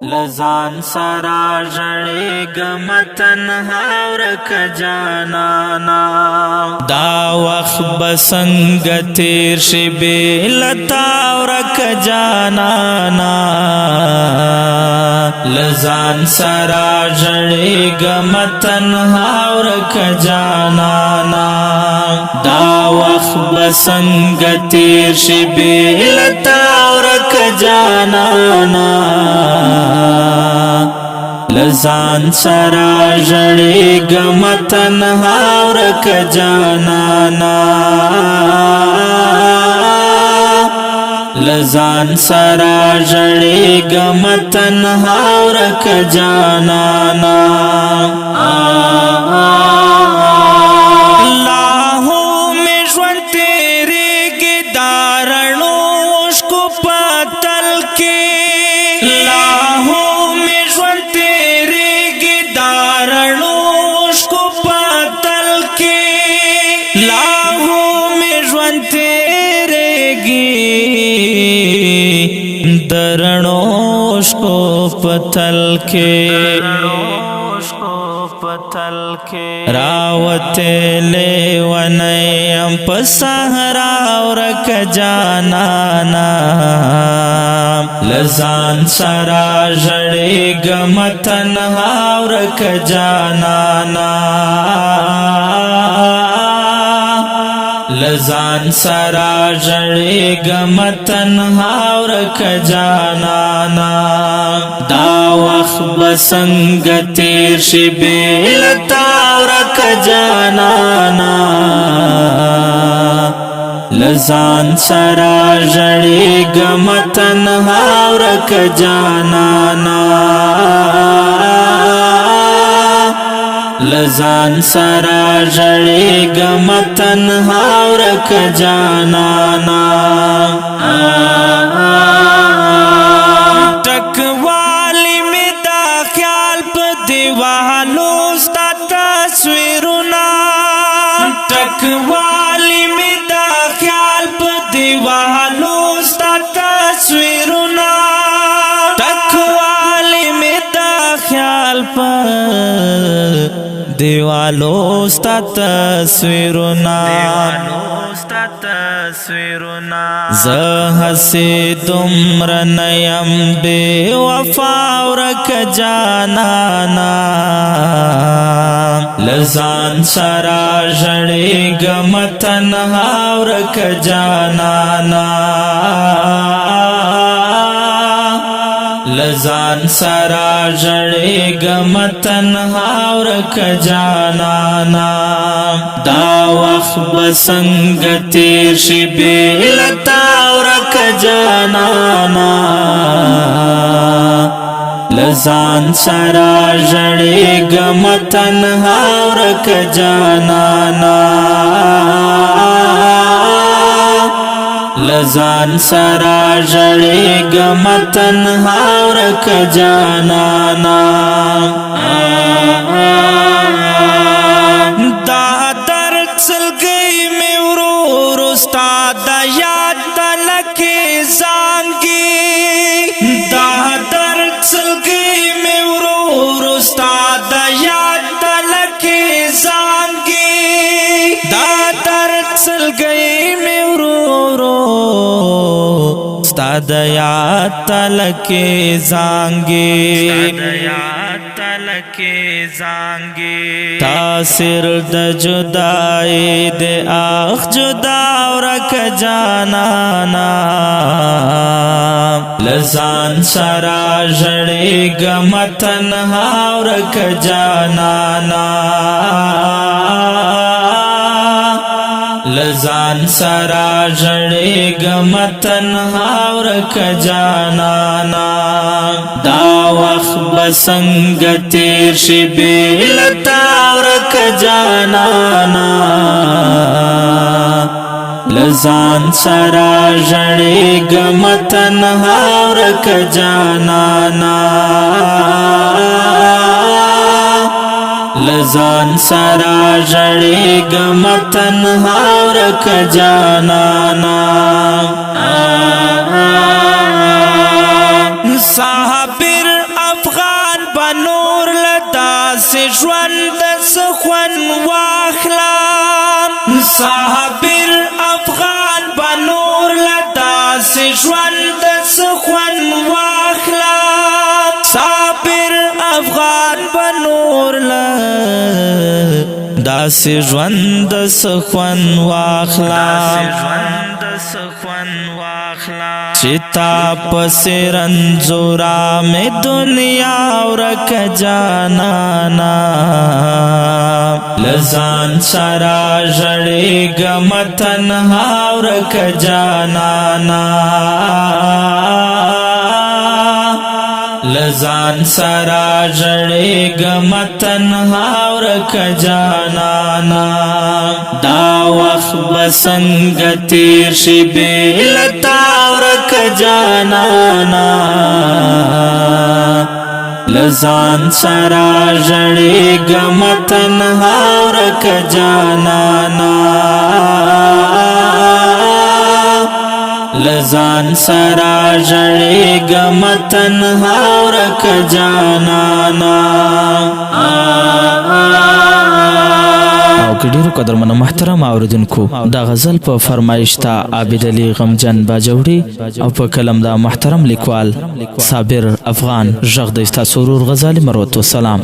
لزان سرا ژړېږم تنها ورک جانانا دا وخت به څنګه تېر شي بې له تا ورک جانانا لزان سرا ژړېږم تنها ورک جانانا دا وخت به څنګه تېر شي بې له تا ورک جانانا لزان سرا ژړېږم تنها ورک جانانا لزان سرا ژړېږم تنها ورک جانانا لاهو مې ژوند تېرېږي دا رڼو اوښکو په تل کې لاهو درنوش کو پتل کے راوتے لیونیم پسہرا ورک جانانا لزان سرا ژړېږم تنها ورک جانانا لزان سرا ژړېږم تنها ورک جانانا دا وخت به څنګه تېر شي بې له تا ورک جانانا لزان سرا ژړېږم تنها ورک جانانا لزان سرا ژړېږم تنها ورک جانانا ټکوالی مې دا خیال په دیوالو ستا تصویرونه ټکوالی مې دا خیال په دیوالو ستا تصویرونه ټکوالی مې دا خیال په دیوالو ستا تصویرونه زه هسې دومره نه یم بې وفا ورک جانانا لزان سرا ژړېږم تنها ورک جانانا لزان سرا ژړېږم تنها ورک جانانا دا وخت به څنګه تېر شي بې له تا ورک جانانا لزان سرا ژړېږم تنها ورک جانانا لزان سرا ژړېږم تنها ورک جانانا دا درد سلګۍ مې ورو ورو ستا د یاد تلکې زانګي دا درد سلګۍ مې ورو ورو ستا د یاد تلکې زانګي دا درد سلګۍ مې ورو ستا د یاد تلکې زانګي تاثر د جدائی دے آخ جدا ورک جانانا لزان سرا ژړېږم تنها ورک جانانا لزان سرا ژړېږم تنها ورک جانانا دا وخت به څنګه تېر شي بې له تا ورک جانانا لزان سرا ژړېږم تنها ورک جانانا لزان سرا ژړېږم تنها ورک جانانا صابر ژوند سخن واخلا صابر افغان بنور لداس ژوند سخن واخلا صابر افغان بنور لداس ژوند سخن واخلا چتا پسرنزورا میں دنیا ورک جانانا لزان سرا جڑے گم تنہا ورک جانانا لزان سرا جڑے گم تنہا ورک جانانا دا وقت بسنگ تیر شی بیلتا ورک جانانا لزان سرا جڑے گم تنہا ورک جانانا لزان سرا جڑے گم تنہا ورک جانانا او که ډیرو قدرمنو محترم اوریدونکو دا غزل په فرمایش تا عابد علي غمجن باجوړي او په کلم دا محترم لیکوال صابر افغان ژغ د ستا سرور غزالي مروت والسلام